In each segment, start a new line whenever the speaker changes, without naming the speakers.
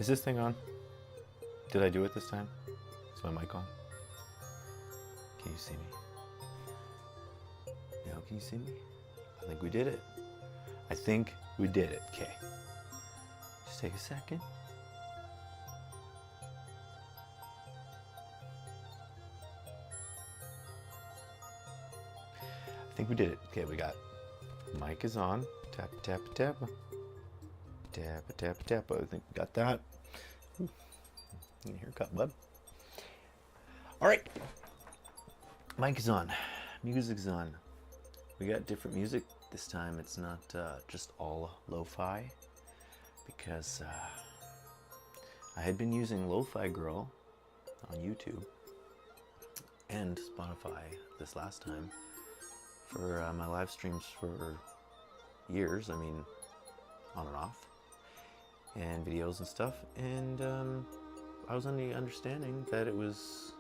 Is this thing on? Did I do it this time? Is my mic on? Can you see me? Now can you see me? I think we did it. I think we did it. Okay. Just take a second. I think we did it. Okay, we got mic is on. Tap, tap, tap. Tap, tap, tap. I think we got that. Ooh. Haircut, bud. All right. Mic is on. Music's on. We got different music this time. It's not just all lo-fi, because I had been using Lo-Fi Girl on YouTube and Spotify this last time for my live streams for years. I mean, on and off, and videos and stuff. And I was under the understanding that it was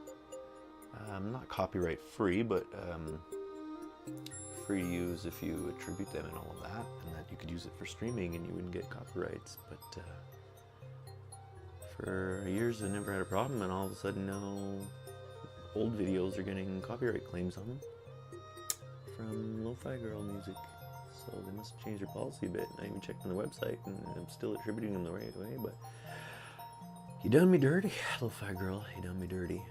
not copyright free, but free to use if you attribute them and all of that, and that you could use it for streaming and you wouldn't get copyrights. But for years I never had a problem, and all of a sudden now old videos are getting copyright claims on them from Lo-Fi Girl music. So they must have changed their policy a bit. I even checked on the website and I'm still attributing them the right way, but you done me dirty, Lo-Fi Girl, you done me dirty.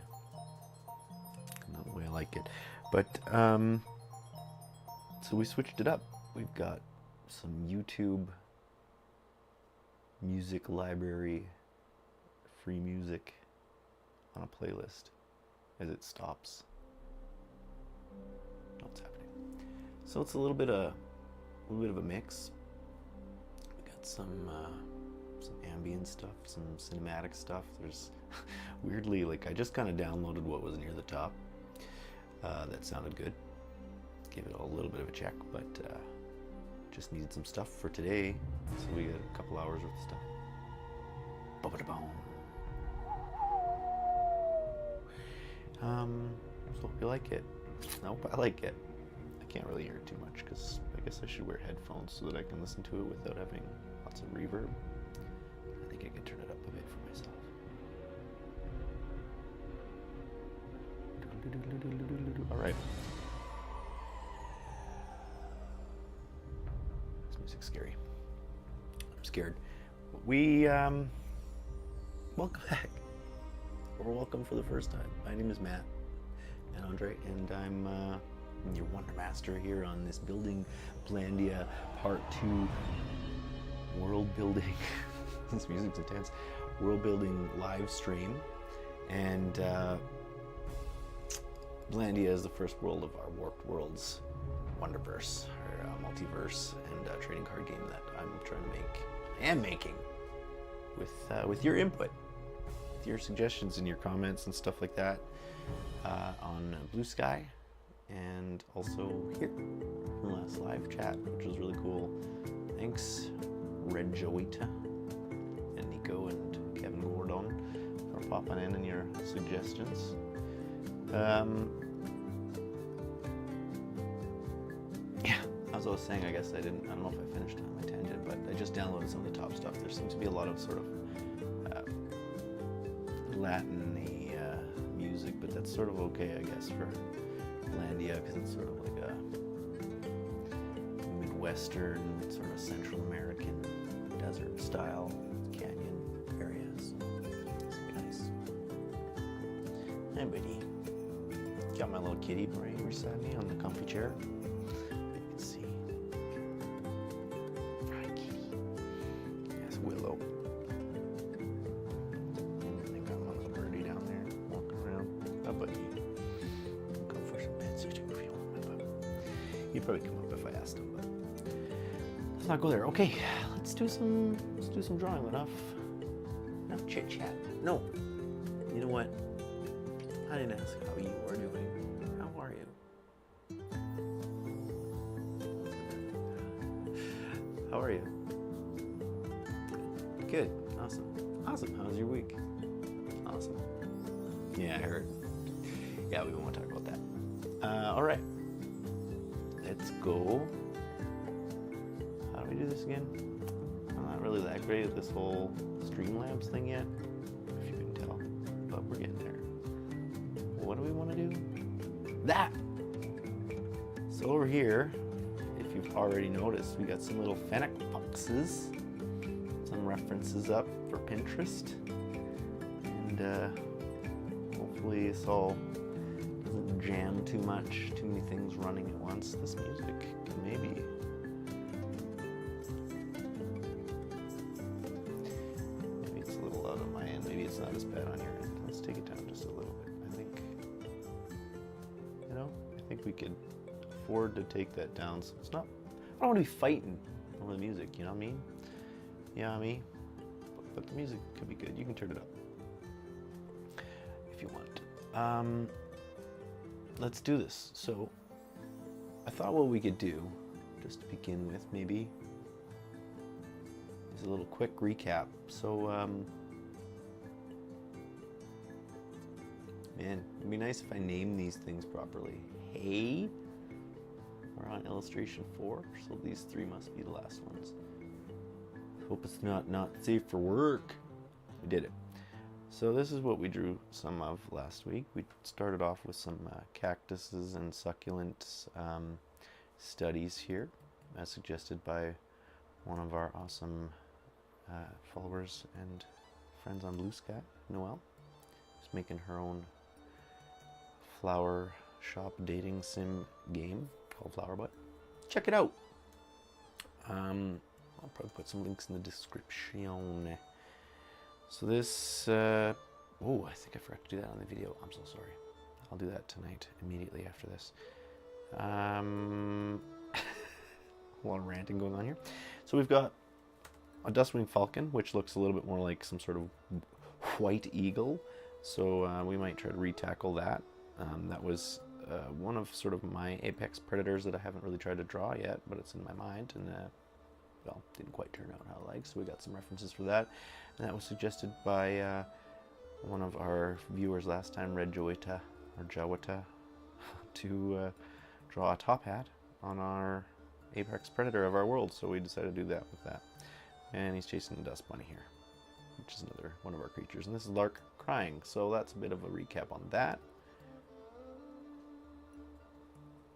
Not the way I like it. But so we switched it up. We've got some YouTube music library, free music on a playlist as it stops. What's happening? So it's a little bit of a mix. We got some ambient stuff, some cinematic stuff. There's weirdly, like, I just kind of downloaded what was near the top. That sounded good. Give it a little bit of a check, but just needed some stuff for today, so we got a couple hours worth of stuff. Ba-ba-da-boom. So hope you like it. Nope, I like it. I can't really hear it too much because I guess I should wear headphones so that I can listen to it without having lots of reverb. I think I can turn it up a bit for myself. All right. This music's scary. I'm scared. We welcome back, or welcome for the first time. My name is Matt and Andre, and I'm your Wonder Master here on this Building Blandia Part 2 world building. This music's intense. World building live stream, and Blandia is the first world of our Warped Worlds Wonderverse, or multiverse, and trading card game that I'm trying to make. I am making with your input, with your suggestions and your comments and stuff like that on Bluesky, and also here in the last live chat, which was really cool. Thanks, Red Joita and Nico and Kevin Gordon for popping in and your suggestions. Yeah, as I was saying, I guess I don't know if I finished on my tangent, but I just downloaded some of the top stuff. There seems to be a lot of sort of Latin-y music, but that's sort of okay, I guess, for Blandia, because it's sort of like a midwestern, sort of Central American desert style canyon area. So it's nice. Hey, buddy. Got my little kitty right beside me on the comfy chair. You can see. Hi, kitty. Yes, Willow. I got my little birdie down there walking around. Oh, buddy. Go for some pets if you want, my bub. He'd probably come up if I asked him, but let's not go there. Okay, let's do some drawing. Enough chit chat. No. You know what? I didn't ask how you are doing. How are you? How are you? Good. Awesome. Awesome. How's your week? Awesome. Yeah, I heard. Yeah, we won't talk about that. All right. Let's go. How do we do this again? I'm not really that great at this whole Streamlabs thing yet, if you can tell, but we're getting there. What do we want to do? That! So over here, if you've already noticed, we got some little fennec boxes, some references up for Pinterest, and hopefully this all doesn't jam too much, too many things running at once. This music can maybe it's a little out on my end, maybe it's not as bad on your end. Let's take it down just a little bit. I think, you know, I think we could afford to take that down so it's not, I don't want to be fighting over the music, you know what I mean? Yeah, me. But the music could be good. You can turn it up if you want. Let's do this. So I thought what we could do, just to begin with maybe, is a little quick recap. So man, it'd be nice if I named these things properly. Hey, we're on illustration 4, so these 3 must be the last ones. Hope it's not safe for work. We did it. So this is what we drew some of last week. We started off with some cactuses and succulent studies here, as suggested by one of our awesome followers and friends on Bluesky, Noelle. She's making her own flower shop dating sim game called Flowerbot. Check it out. I'll probably put some links in the description. So this, oh, I think I forgot to do that on the video. I'm so sorry. I'll do that tonight, immediately after this. A lot of ranting going on here. So we've got a Dustwing Falcon, which looks a little bit more like some sort of white eagle. So we might try to retackle that. That was one of sort of my apex predators that I haven't really tried to draw yet, but it's in my mind, and well, didn't quite turn out how I like, so we got some references for that. And that was suggested by one of our viewers last time, Red Joita, or Jawata, to draw a top hat on our apex predator of our world, so we decided to do that with that. And he's chasing the dust bunny here, which is another one of our creatures. And this is Lark crying, so that's a bit of a recap on that.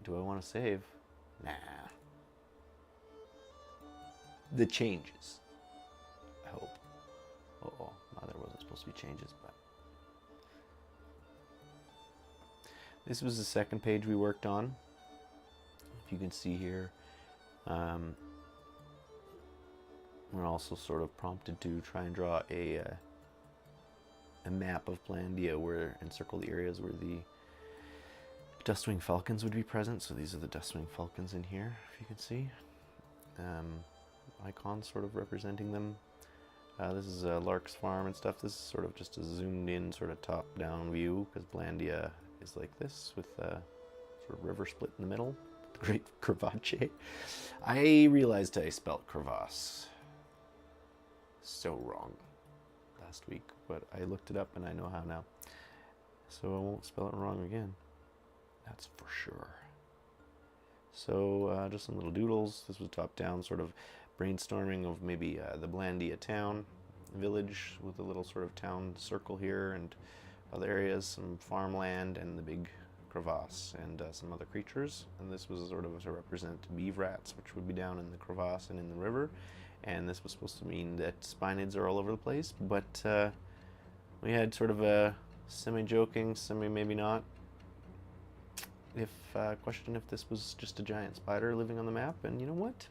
Do I want to save? Nah. The changes, I hope. Uh-oh, no, there wasn't supposed to be changes, but this was the second page we worked on. If you can see here, we're also sort of prompted to try and draw a map of Blandia where encircle the areas where the Dustwing Falcons would be present. So these are the Dustwing Falcons in here, if you can see. Icons sort of representing them. This is Lark's farm and stuff. This is sort of just a zoomed in sort of top down view because Blandia is like this with a sort of river split in the middle. The great Cravache. I realized I spelt crevasse so wrong last week, but I looked it up and I know how now. So I won't spell it wrong again. That's for sure. So just some little doodles. This was top down sort of brainstorming of maybe the Blandia town, village with a little sort of town circle here and other areas, some farmland and the big crevasse and some other creatures. And this was sort of to represent beaver rats, which would be down in the crevasse and in the river. And this was supposed to mean that spinids are all over the place, but we had sort of a semi-joking, semi-maybe not, question if this was just a giant spider living on the map. And you know what?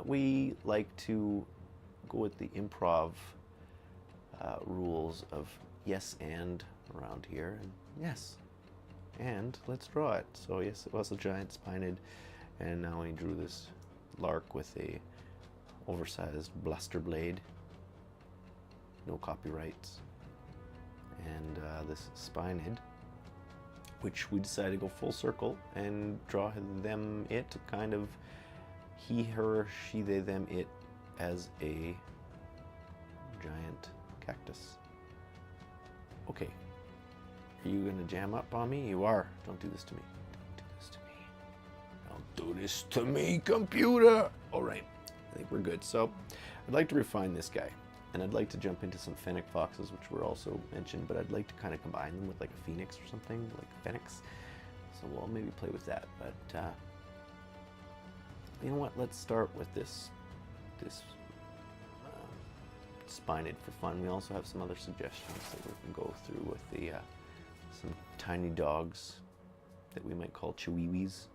We like to go with the improv rules of yes and around here. And yes, and let's draw it. So yes, it was a giant spinid, and now we drew this lark with a oversized blaster blade, no copyrights, and this spinid, which we decided to go full circle and draw them, it, kind of he, her, she, they, them, it, as a giant cactus. Okay, are you gonna jam up on me? You are. Don't do this to me. Don't do this to me. Don't do this to me, computer. All right, I think we're good. So I'd like to refine this guy. And I'd like to jump into some fennec foxes, which were also mentioned, but I'd like to kind of combine them with like a phoenix or something, like fennecs. So we'll maybe play with that. But you know what? Let's start with this spined for fun. We also have some other suggestions that we can go through with the some tiny dogs that we might call chihuahuas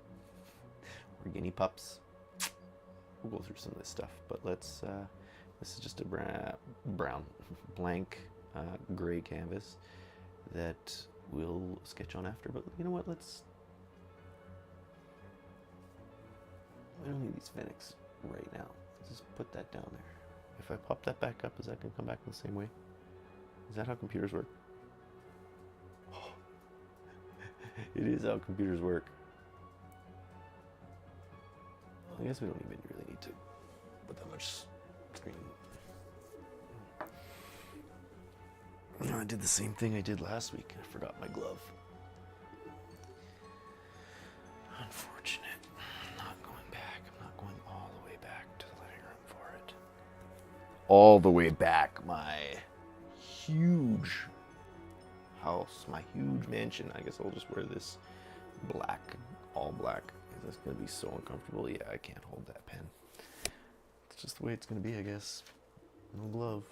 or guinea pups. We'll go through some of this stuff, but let's. This is just a brown, blank, gray canvas that we'll sketch on after. But you know what? I don't need these fennecs right now. Let's just put that down there. If I pop that back up, is that going to come back in the same way? Is that how computers work? Oh, it is how computers work. I guess we don't even really need to put that much screen. You know, I did the same thing I did last week. I forgot my glove. Unfortunate. I'm not going back. I'm not going all the way back to the living room for it. All the way back. My huge house, my huge mansion. I guess I'll just wear this black, all black. That's going to be so uncomfortable. Yeah, I can't hold that pen. It's just the way it's going to be, I guess. No glove.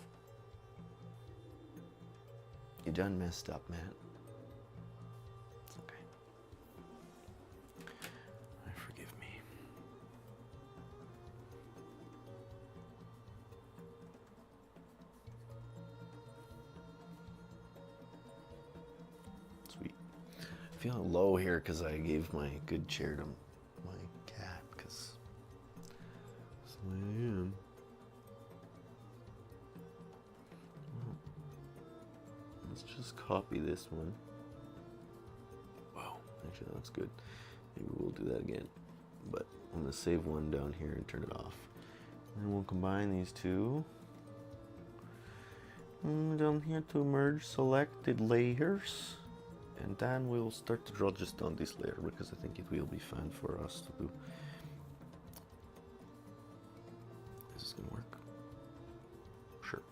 You done messed up, man. It's okay. Forgive me. Sweet. I'm feeling low here because I gave my good chair to my cat, because that's the way I am. Let's just copy this one. Wow, actually that looks good. Maybe we'll do that again. But I'm going to save one down here and turn it off. And we'll combine these two. And down here to merge selected layers. And then we'll start to draw just on this layer, because I think it will be fun for us to do. Is this going to work? Sure.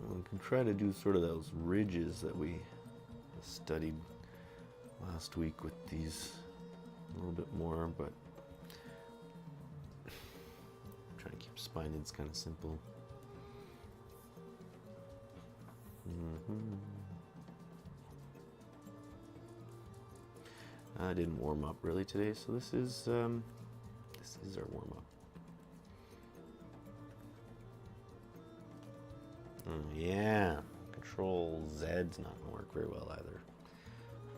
We can try to do sort of those ridges that we studied last week with these a little bit more, but I'm trying to keep spineds kind of simple. I didn't warm up really today, so this is our warm up. Yeah, Control Z's not gonna work very well either,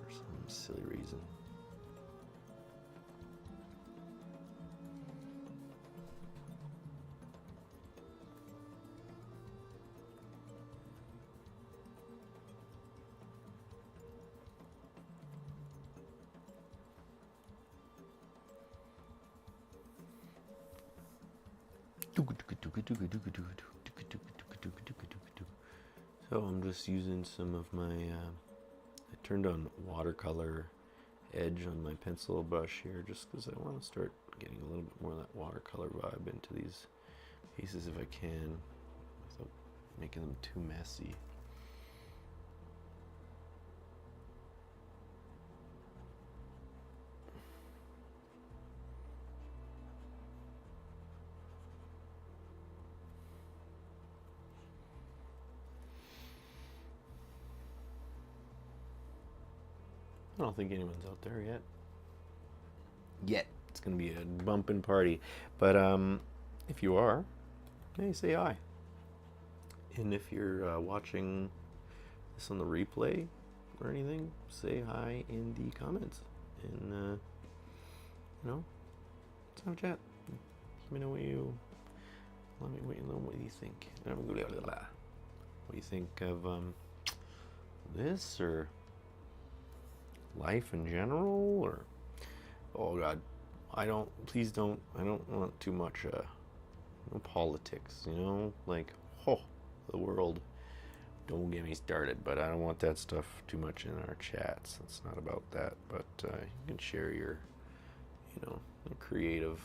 for some silly reason. So I'm just using some of my, I turned on watercolor edge on my pencil brush here just because I want to start getting a little bit more of that watercolor vibe into these pieces if I can, without making them too messy. I don't think anyone's out there yet. It's gonna be a bumpin' party, but if you are, hey, say hi. And if you're watching this on the replay or anything, say hi in the comments, and you know, let's have a chat. Let me know what you think. What you think of this, or life in general, or oh god, please don't, I don't want too much, no politics, you know, like, oh, the world, don't get me started, but I don't want that stuff too much in our chats. It's not about that, but you can share your, you know, creative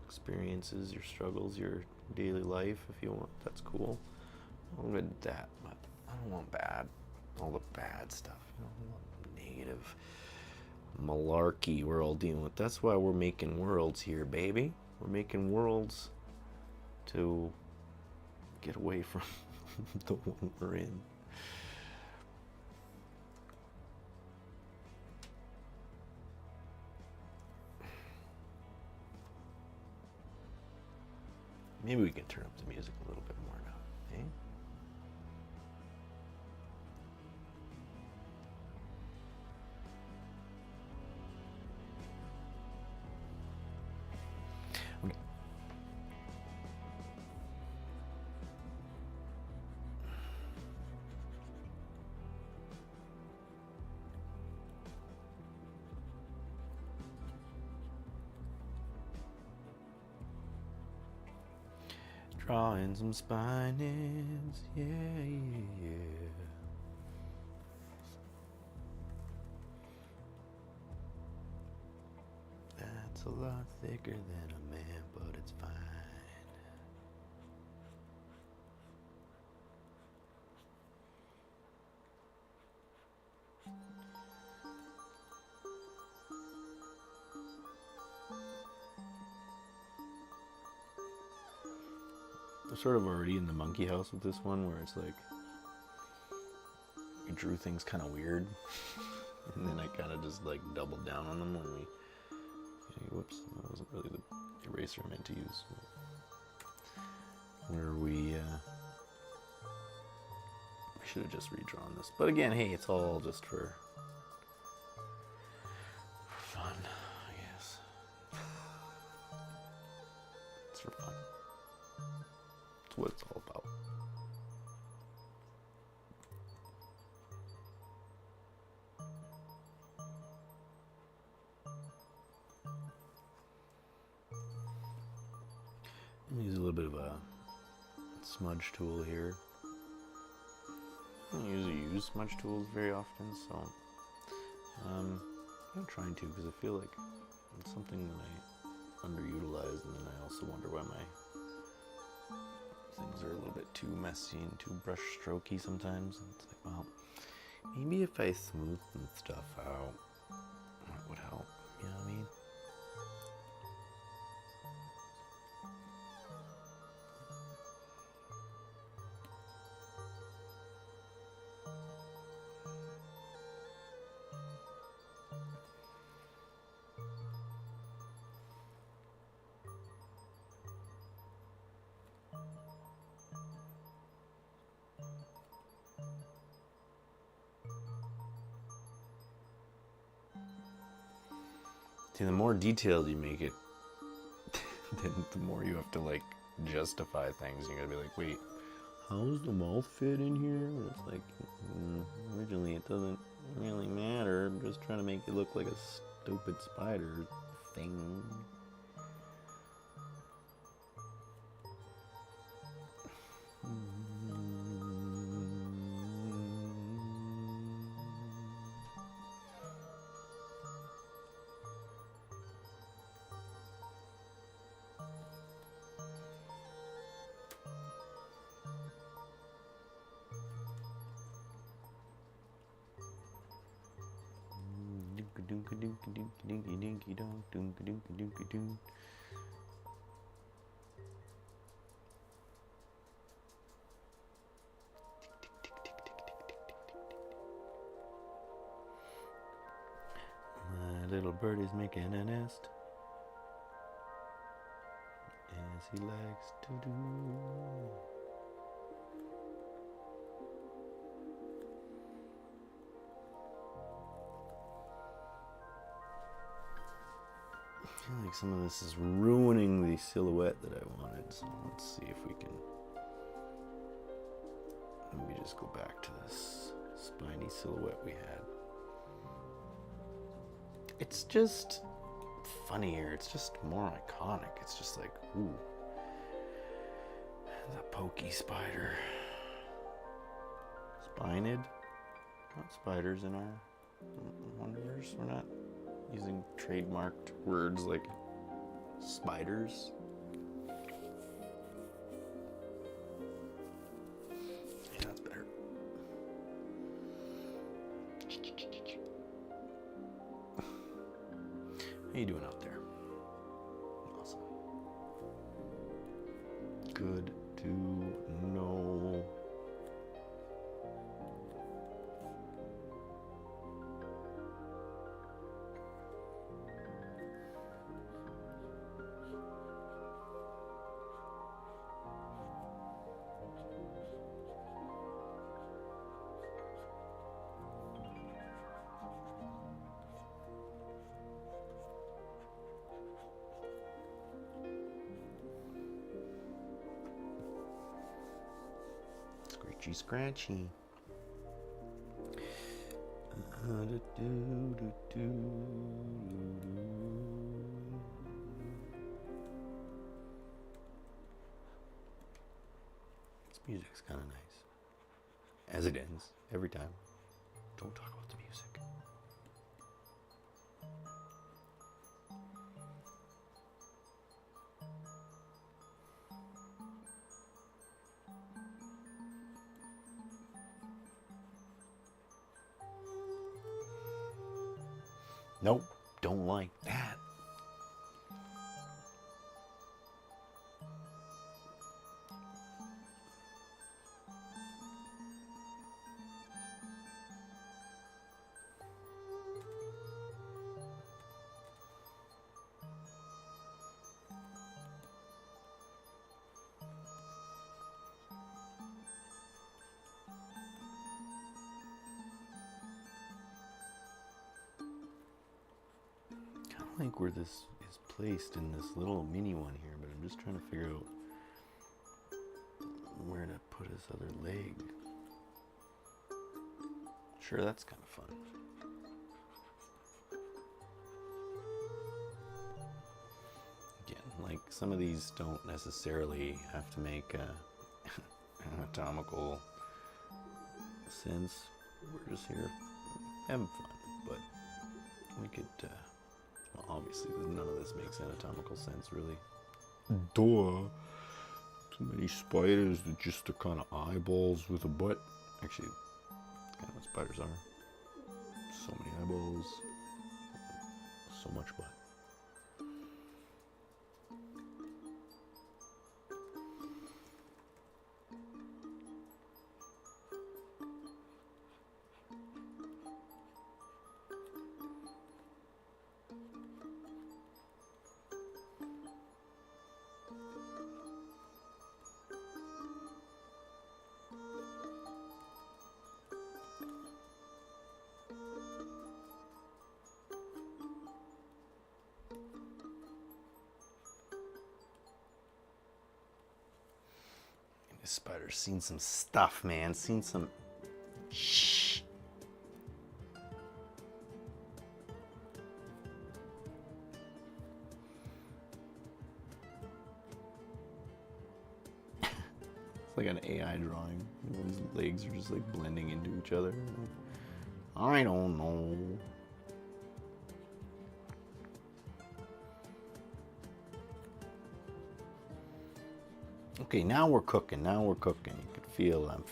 experiences, your struggles, your daily life if you want. That's cool. I'm good at that, but I don't want all the bad stuff, you know, I want negative malarkey we're all dealing with. That's why we're making worlds here, baby. We're making worlds to get away from the one we're in. Maybe we can turn up the music a little bit more now, eh? Drawing some spinels, yeah, yeah, yeah. That's a lot thicker than a man, but it's fine. I'm sort of already in the monkey house with this one, where it's like we drew things kind of weird, and then I kind of just like doubled down on them when we. Whoops, that wasn't really the eraser I meant to use. Where we should have just redrawn this, but again, hey, it's all just for fun, I guess. It's for fun. It's what it's all about. Use a little bit of a smudge tool here. I don't usually use smudge tools very often, so I'm trying to, because I feel like it's something that I underutilize, and then I also wonder why my things are a little bit too messy and too brush strokey sometimes. And it's like, well, maybe if I smooth some stuff out, that would help. You know what I mean? See, the more detailed you make it, then the more you have to like justify things. You gotta be like, wait, how does the mouth fit in here? And it's like, originally it doesn't really matter. I'm just trying to make it look like a stupid spider thing. My little bird is making a nest, as he likes to do. I feel like some of this is ruining the silhouette that I wanted, so let's see if we can maybe just go back to this spiny silhouette we had. It's just funnier. It's just more iconic. It's just like, ooh. The pokey spider. Spined? Not spiders in our Wonderverse. We're not using trademarked words like spiders. Yeah, that's better. How you doing out there? Awesome. Good to know. Scratchy. This music's kind of nice. As it ends, every time. Don't talk about the music. Nope, don't like that. I think where this is placed in this little mini one here, but I'm just trying to figure out where to put his other leg. Sure, that's kind of fun. Again, like some of these don't necessarily have to make anatomical sense. We're just here having fun, but we could obviously none of this makes anatomical sense, really. Duh. Too many spiders that just are kind of eyeballs with a butt. Actually, that's kind of what spiders are. So many eyeballs, so much butt. This spider's seen some stuff, man. Seen some shh. It's like an AI drawing. His legs are just like blending into each other. I don't know. Okay, now we're cooking. Now we're cooking. You can feel, I'm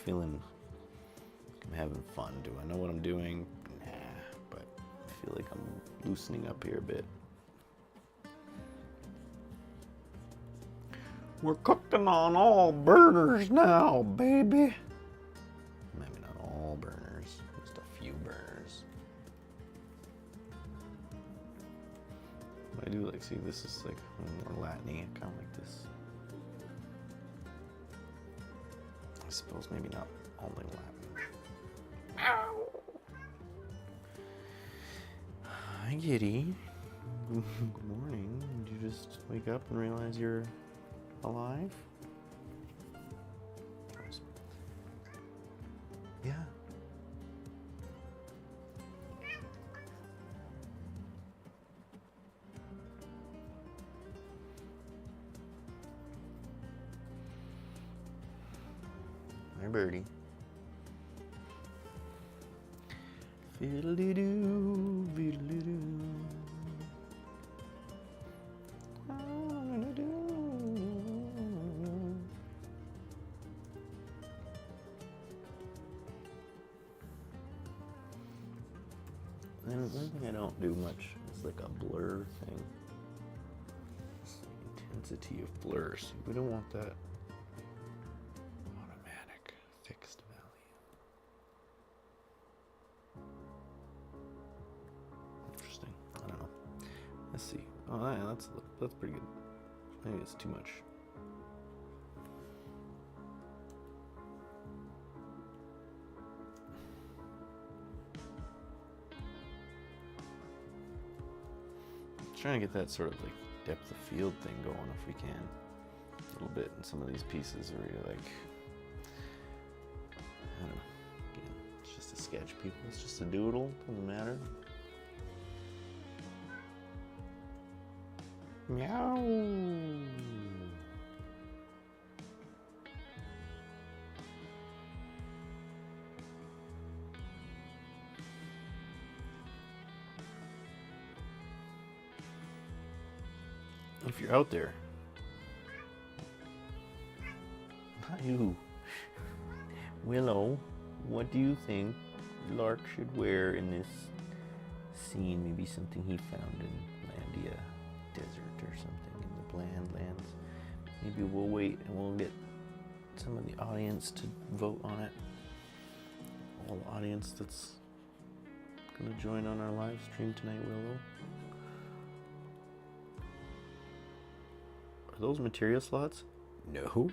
having fun. Do I know what I'm doing? Nah, but I feel like I'm loosening up here a bit. We're cooking on all burners now, baby. Maybe not all burners, just a few burners. I do like, see, this is like more Latin-y. I kind of like this. I suppose maybe not only Latin. Ow! Hi, Giddy. Good morning. Did you just wake up and realize you're alive? Yeah. birdie. Fiddle-dee-doo, fiddle-dee-doo. And one thing I don't do much is like a blur thing. Intensity of blur. See, we don't want that automatic fixed value. Interesting. I don't know. Let's see. Oh, yeah, that's pretty good. Maybe it's too much. Trying to get that sort of like depth of field thing going if we can. A little bit in some of these pieces where you're like, I don't know. Again, it's just a sketch, people. It's just a doodle. Doesn't matter. Meow. If you're out there, hi you, Willow, what do you think Lark should wear in this scene? Maybe something he found in Blandia desert or something in the Bland lands. Maybe we'll wait and we'll get some of the audience to vote on it. All the audience that's gonna join on our live stream tonight, Willow. Are those material slots? No.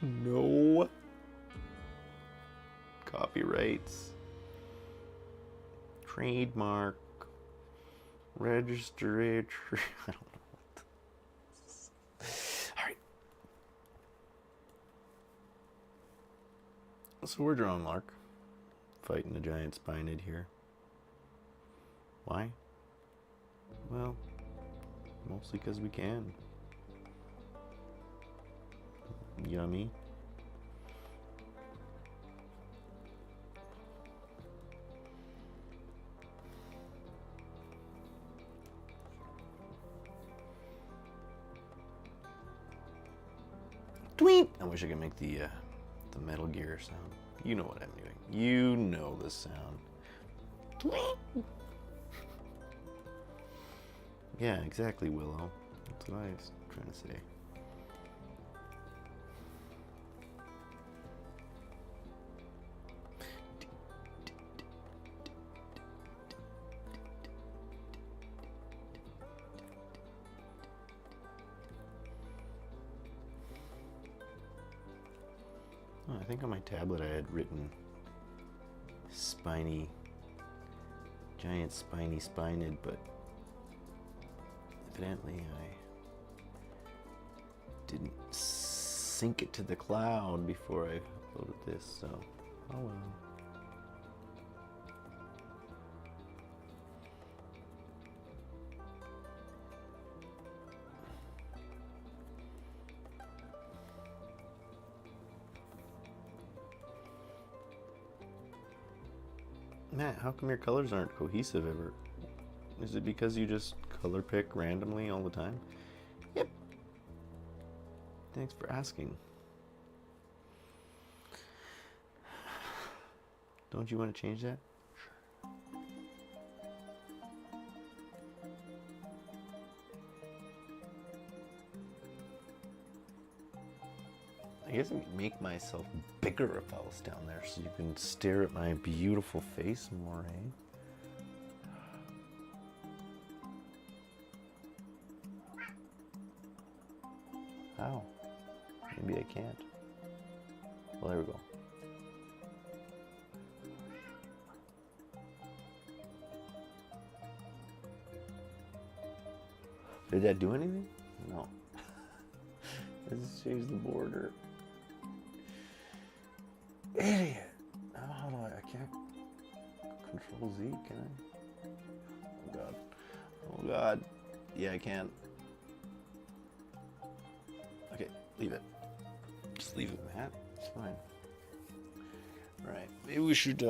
No. Copyrights. Trademark. Registry. I don't know what. Alright. So we're drawing Lark. Fighting a giant spinid here. Why? Well, mostly because we can. Yummy. Tweet! I wish I could make the Metal Gear sound. You know what I'm doing. You know the sound. Tweet! Yeah, exactly, Willow. That's what I was trying to say. I think on my tablet I had written spiny, giant spiny spinid, but evidently I didn't sync it to the cloud before I uploaded this, so oh well. Matt, how come your colors aren't cohesive ever? Is it because you just color pick randomly all the time? Yep. Thanks for asking. Don't you want to change that? I guess I could make myself bigger if I was down there so you can stare at my beautiful face more, eh? How? Maybe I can't. Well, there we go. Did that do anything? No. Let's change the border. Idiot! How do I can't control Z, can I? Oh god. Oh god. Yeah, I can. Okay, leave it. Just leave it, Matt. It's fine. Right, maybe we should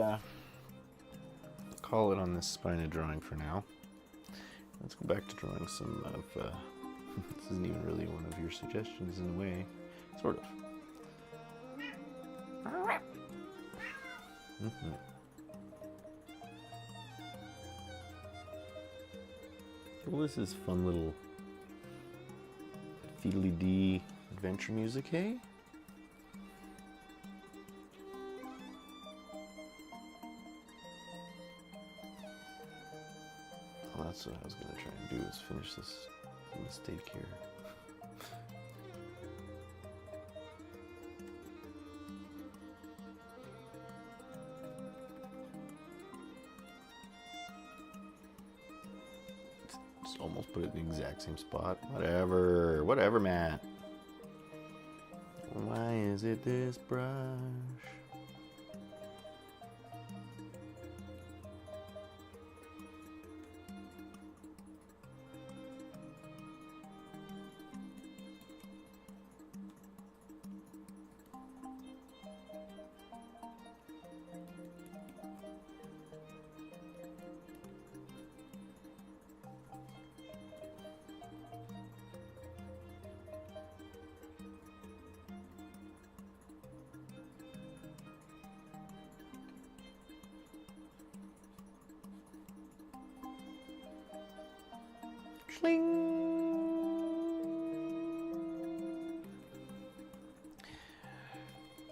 call it on this spined drawing for now. Let's go back to drawing some of, this isn't even really one of your suggestions in a way, sort of. Well, this is fun little fiddly-dee adventure music, hey? Well, that's what I was going to try and do, is finish this mistake here. Just almost put it in the exact same spot. Whatever, Matt. Why is it this brush?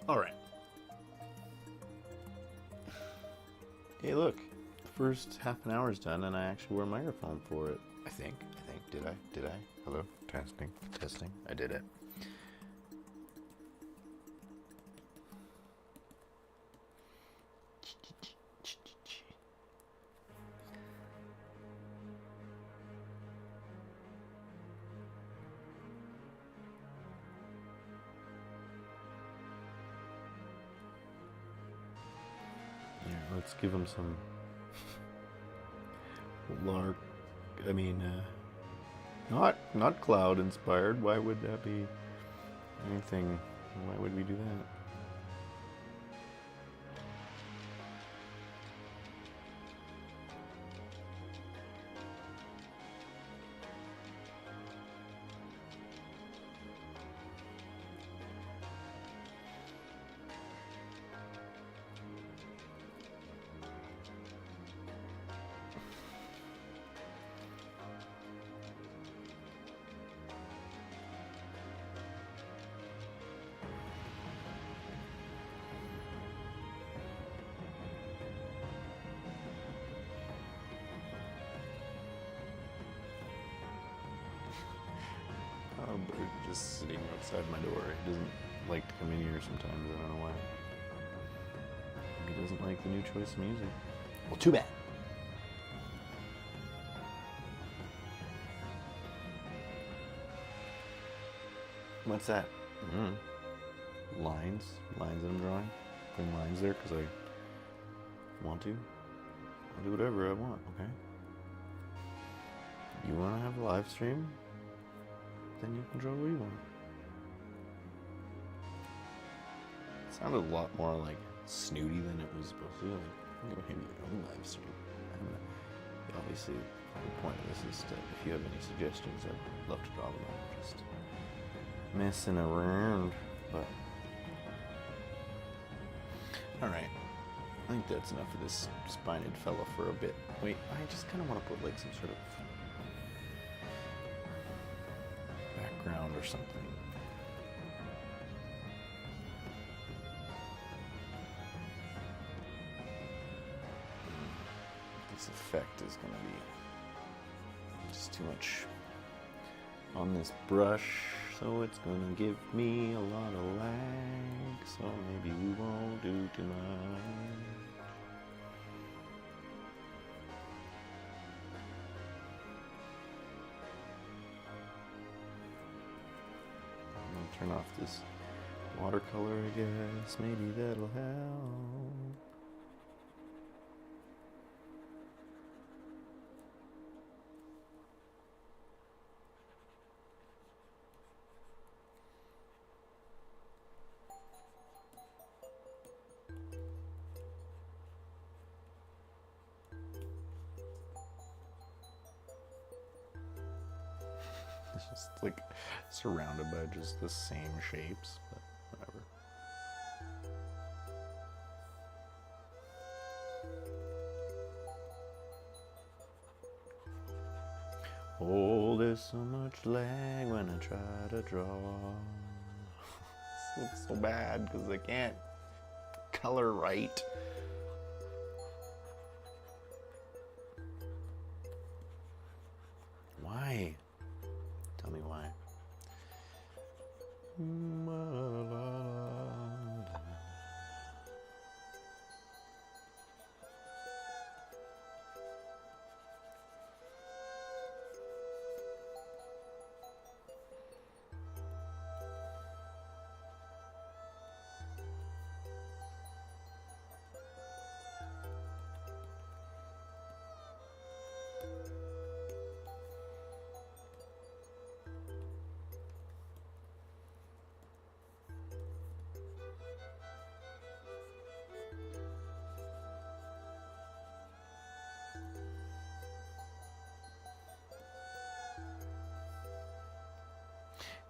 All right. Hey, look. The first half an hour's done, and I actually wore a microphone for it. I think. Did I? Hello? Testing. I did it. Let's give him some not cloud inspired. Why would that be anything? Why would we do that? Just sitting outside my door. He doesn't like to come in here sometimes. I don't know why. He doesn't like the new choice of music. Well, too bad. What's that? Lines that I'm drawing. Putting lines there because I want to. I'll do whatever I want. Okay. You want to have a live stream? Then you can draw what you want. It sounded a lot more like snooty than it was supposed to. Like, I'm gonna have your own live stream. Obviously, the point of this is that if you have any suggestions, I'd love to draw them out. Just messing around, but all right. I think that's enough of this spined fella for a bit. Wait, I just kind of want to put like some sort of background or something. This effect is going to be just too much on this brush, so it's going to give me a lot of lag, so maybe we won't do too much. Turn off this watercolor, I guess. Maybe that'll help. It's just like surrounded by just the same shapes, but whatever. Oh, there's so much lag when I try to draw. This looks so bad because I can't color right. Why? Tell me why.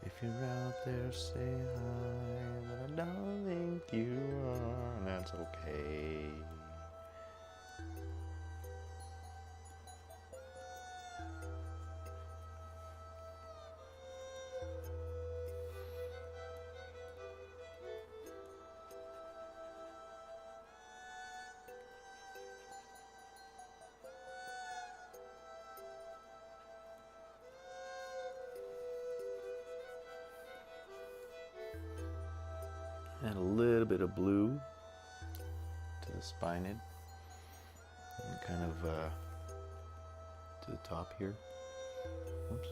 If you're out there, say hi, but I don't think you are, and that's okay. Add a little bit of blue to the spined, and kind of to the top here. Oops.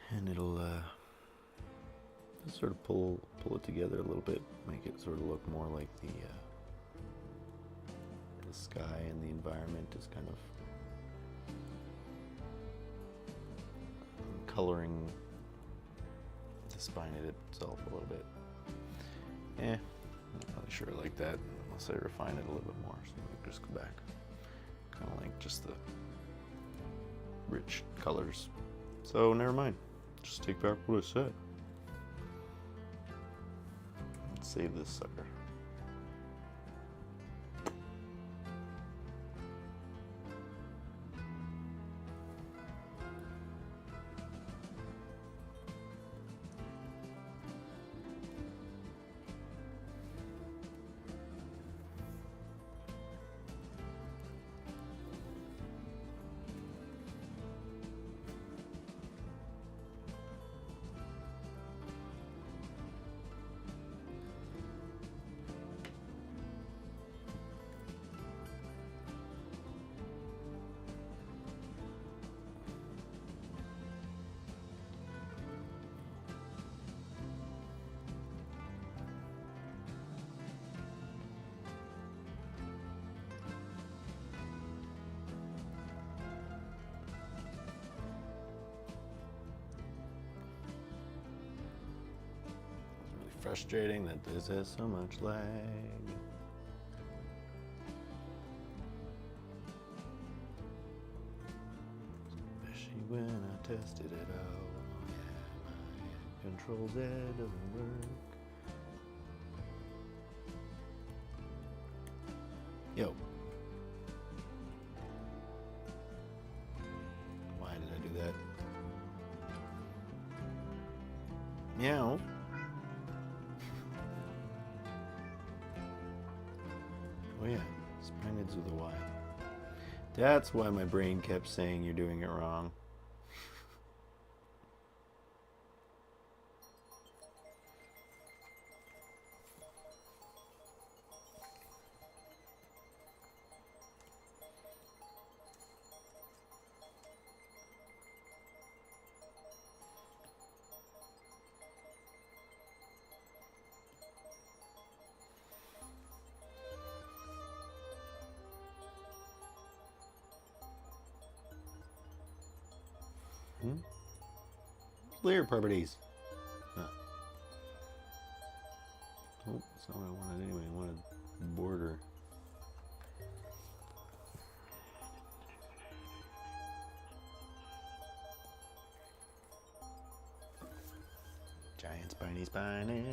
And it'll just sort of pull it together a little bit, make it sort of look more like the sky and the environment is kind of coloring the spine itself a little bit. I'm not really sure I like that unless I refine it a little bit more. So we just go back. Kind of like just the rich colors. So never mind. Just take back what I said. Let's save this sucker. Frustrating that this has so much lag. Especially when I tested it out. Yeah, my Control Z doesn't work. Yo. Why did I do that? Meow. Oh yeah, spinids with a Y. That's why my brain kept saying you're doing it wrong. Layer properties. Oh, that's not what I wanted anyway. I wanted border. Giant spiny spiny.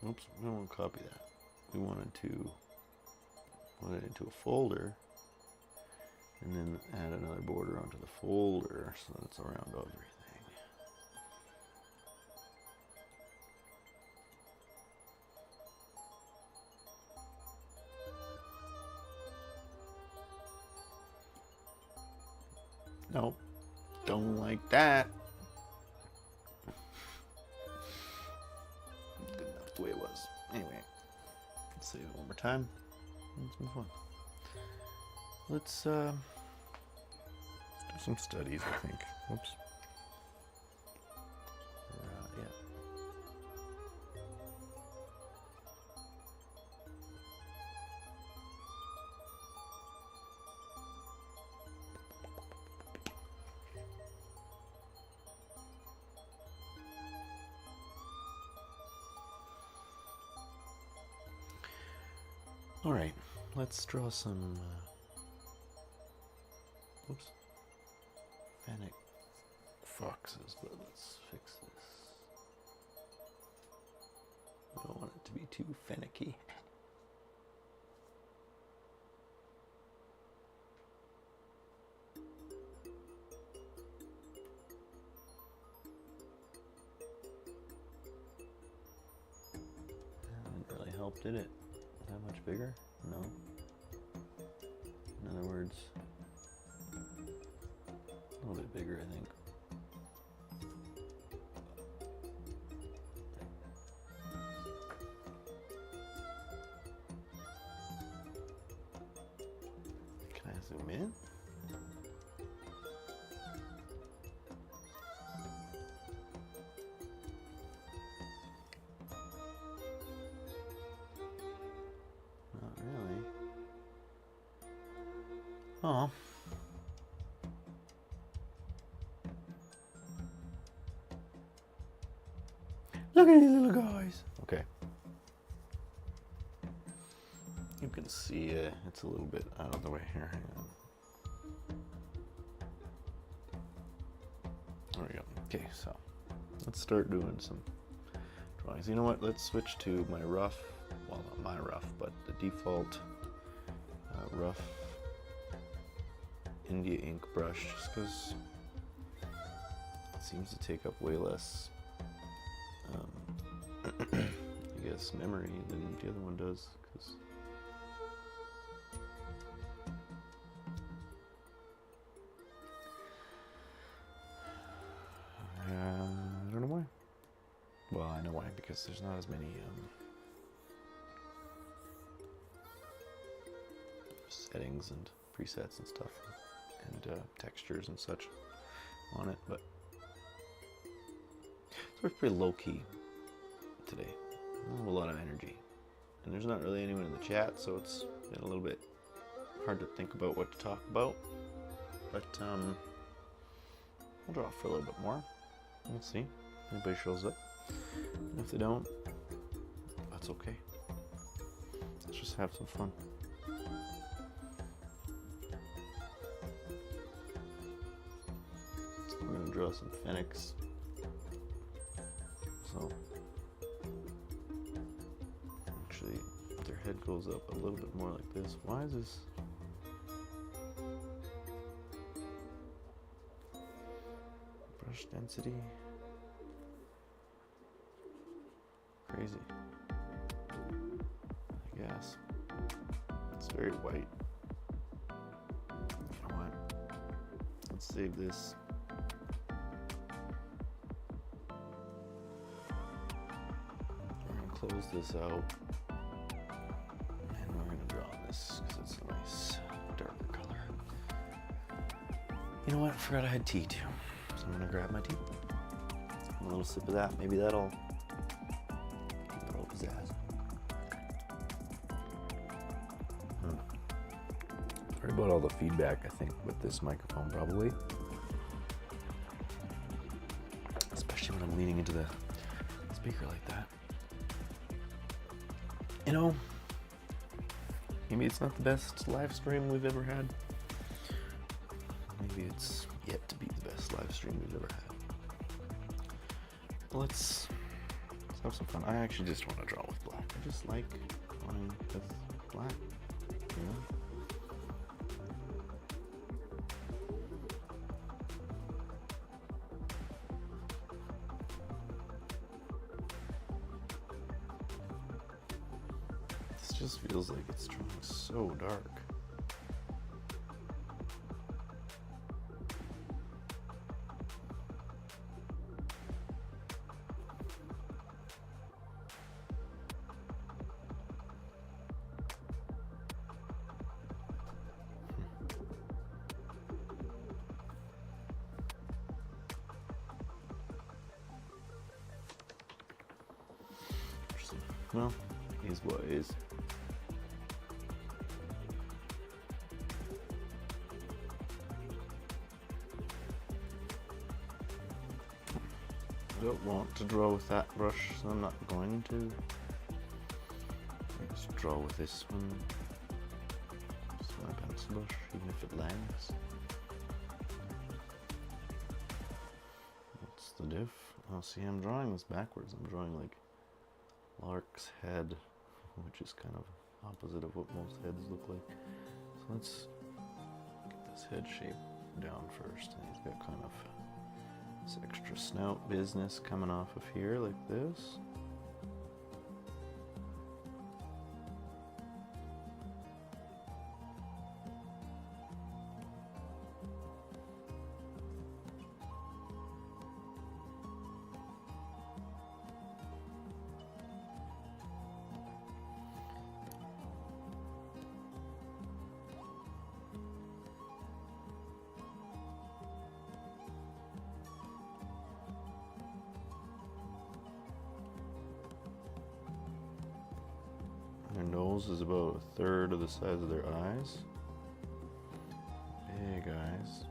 Oops, we don't want to copy that. We wanted to put it into a folder and then add another border onto the folder so that it's around everything. Nope, don't like that. Good enough the way it was. Anyway, let's save it one more time. Let's move on. Let's do some studies, I think. Oops. Yeah. All right, let's draw some. Oops. Fennec foxes, but let's fix this. I don't want it to be too fennecky. That didn't really help, did it? That much bigger? No. In other words, a little bit bigger, I think. Can I zoom in? Not really. Oh. Look at these little guys. Okay. You can see it's a little bit out of the way here. Hang on. There we go. Okay, so let's start doing some drawings. You know what? Let's switch to my rough. Well, not my rough, but the default rough India ink brush, just because it seems to take up way less I guess memory than the other one does, because I don't know why. Well, I know why, because there's not as many settings and presets and stuff and textures and such on it, but so it's pretty low-key today. I don't have a lot of energy, and there's not really anyone in the chat, so it's been a little bit hard to think about what to talk about, but we'll draw for a little bit more. We'll see if anybody shows up, and if they don't, that's okay. Let's just have some fun. So we're going to draw some Fennecs. So actually their head goes up a little bit more like this. Why is this? Brush density. Crazy. I guess. It's very white. You know what? Let's save this. Close this out, and we're going to draw on this because it's a nice darker color. You know what? I forgot I had tea too, so I'm going to grab my tea. A little sip of that. Maybe that'll give it a little pizzazz. Sorry about all the feedback, I think, with this microphone, probably. Especially when I'm leaning into the speaker like that. You know, maybe it's not the best live stream we've ever had. Maybe it's yet to be the best live stream we've ever had. Let's have some fun. I actually just want to draw with black. I just like drawing with black, you know? This just feels like it's drawing so dark. Well, is what it is. I don't want to draw with that brush, so I'm not going to. I'll just draw with this one. Just my pencil brush, even if it lands. What's the diff? Oh, see, I'm drawing this backwards. I'm drawing like Lark's head, which is kind of opposite of what most heads look like. So let's get this head shape down first. And he's got kind of this extra snout business coming off of here like this. Their nose is about 1/3 of the size of their eyes. Big eyes.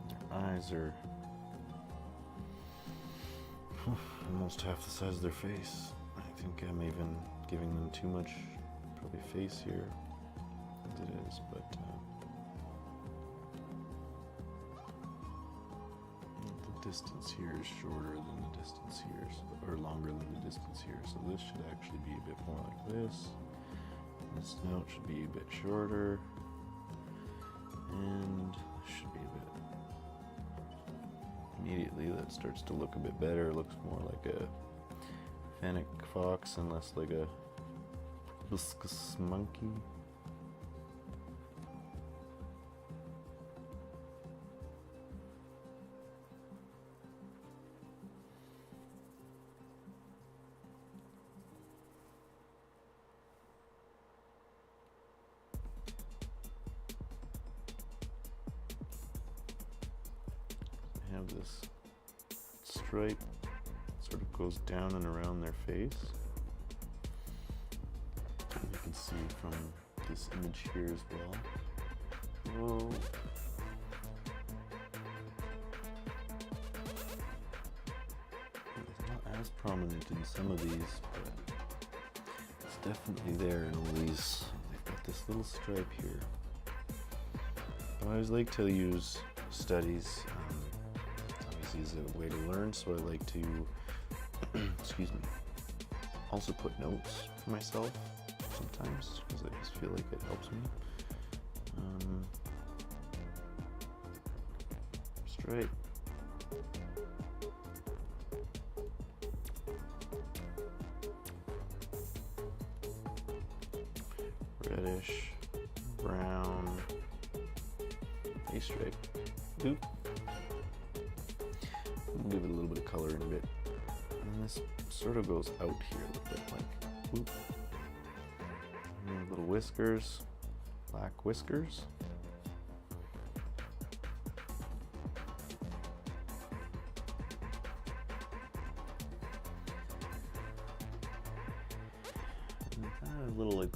Their eyes are almost half the size of their face. I think I'm even giving them too much probably face here as it is, but the distance here is shorter than the distance here, or longer than the distance here, so this should actually be a bit more like this. This snout should be a bit shorter, and this should be a bit... Immediately that starts to look a bit better. It looks more like a fennec fox and less like a viscous monkey. Have this stripe sort of goes down and around their face. And you can see from this image here as well. Whoa. It's not as prominent in some of these, but it's definitely there in all these. They've got this little stripe here. I always like to use studies is a way to learn, so I like to excuse me, also put notes for myself sometimes, because I just feel like it helps me. Straight. Reddish, brown, face stripe. Oop. Give it a little bit of color in a bit. And this sort of goes out here a little bit, like, whoop. And little whiskers, black whiskers. And a little, like,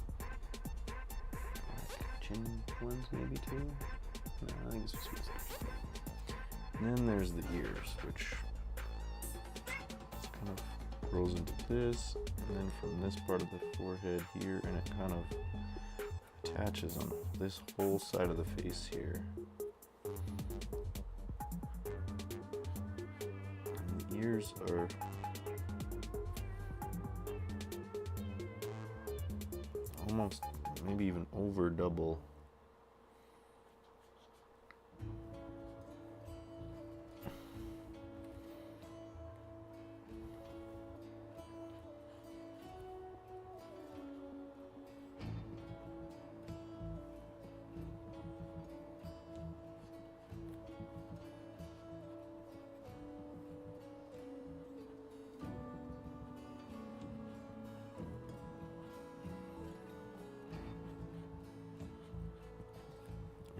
black chin ones maybe too. No, I think it's just whiskers. And then there's the ears, which is kind of grows into this, and then from this part of the forehead here, and it kind of attaches on this whole side of the face here. And the ears are almost, maybe even over double.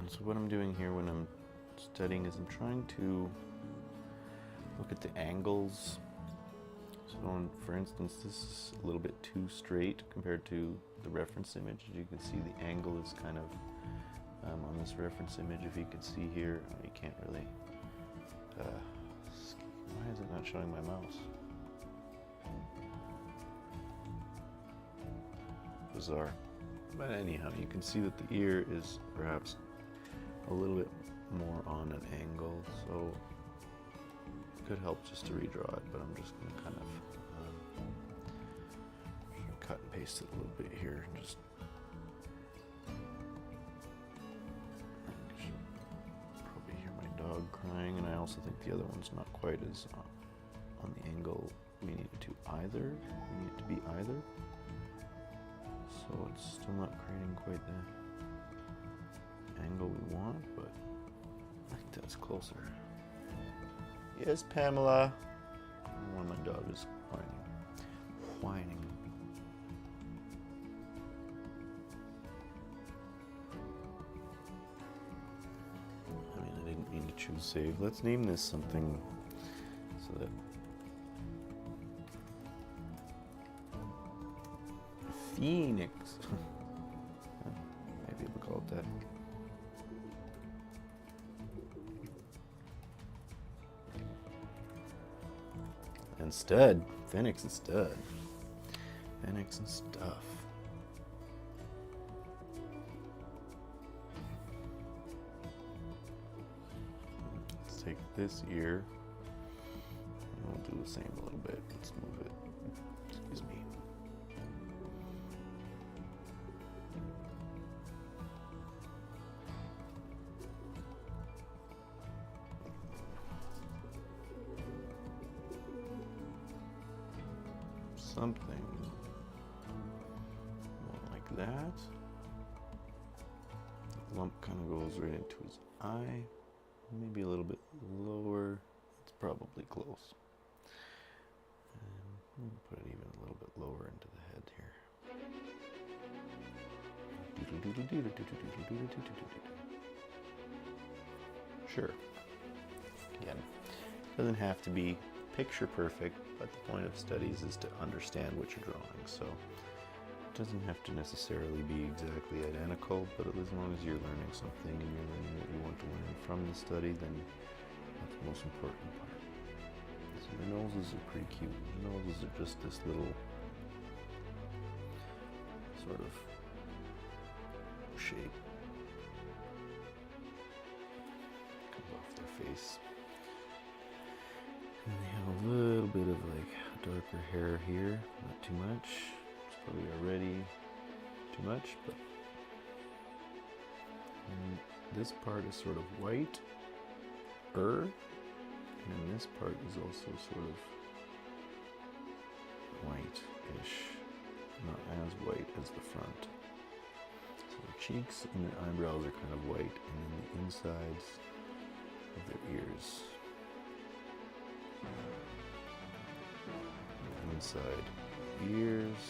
So what I'm doing here when I'm studying is I'm trying to look at the angles. So for instance, this is a little bit too straight compared to the reference image. As you can see, the angle is kind of on this reference image. If you can see here, you can't really. Why is it not showing my mouse? Bizarre. But anyhow, you can see that the ear is perhaps a little bit more on an angle, so it could help just to redraw it, but I'm just going to kind of cut and paste it a little bit here. Just probably hear my dog crying, and I also think the other one's not quite as on the angle we need it to either. We need it to be either, so it's still not creating quite the angle we want, but I think that's closer. Yes, Pamela. When my dog is whining. I mean, I didn't mean to choose save. Let's name this something so that Phoenix. Maybe we'll call it that. And stud. Phoenix and stud. Phoenix and stuff. Let's take this ear and we'll do the same a little bit. Let's move it. Excuse me. Something more like that. The lump kind of goes right into his eye. Maybe a little bit lower. It's probably close. And we'll put it even a little bit lower into the head here. Sure. Again, doesn't have to be picture perfect, but the point of studies is to understand what you're drawing. So it doesn't have to necessarily be exactly identical, but as long as you're learning something and you're learning what you want to learn from the study, then that's the most important part. So the noses are pretty cute. The noses are just this little sort of shape above their face. And they have a little bit of like darker hair here, not too much. It's probably already too much, but and this part is sort of white, and this part is also sort of white-ish, not as white as the front. So the cheeks and the eyebrows are kind of white, and then the insides of their ears. Inside ears,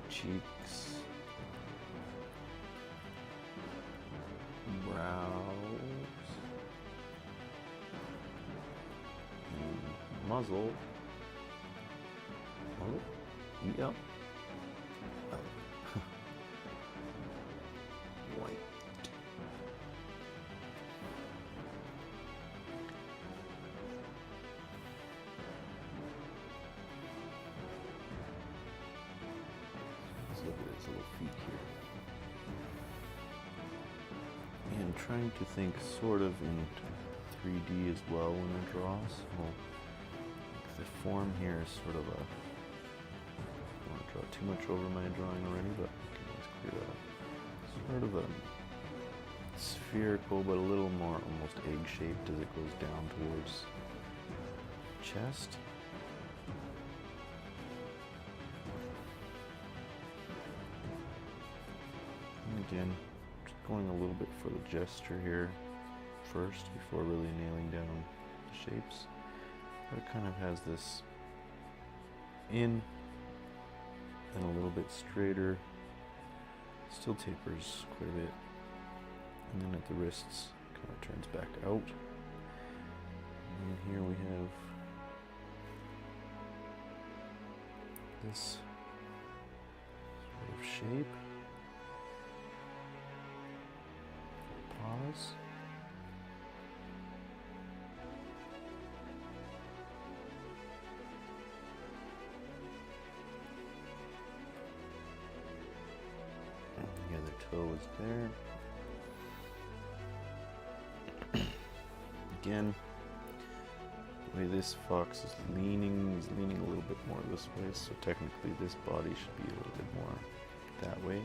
cheeks, brows, and muzzle. Yep. White. trying to think sort of in 3D as well when I draw, so the form here is sort of a, I don't want to draw too much over my drawing already, but I can always clear that up. Sort of a spherical, but a little more almost egg-shaped as it goes down towards the chest. And again, just going a little bit for the gesture here first before really nailing down the shapes. But it kind of has this in and a little bit straighter, still tapers quite a bit, and then at the wrists kind of turns back out. And here we have this sort of shape. Pause. And the other toe is there. Again, the way this fox is leaning, he's leaning a little bit more this way, so technically this body should be a little bit more that way.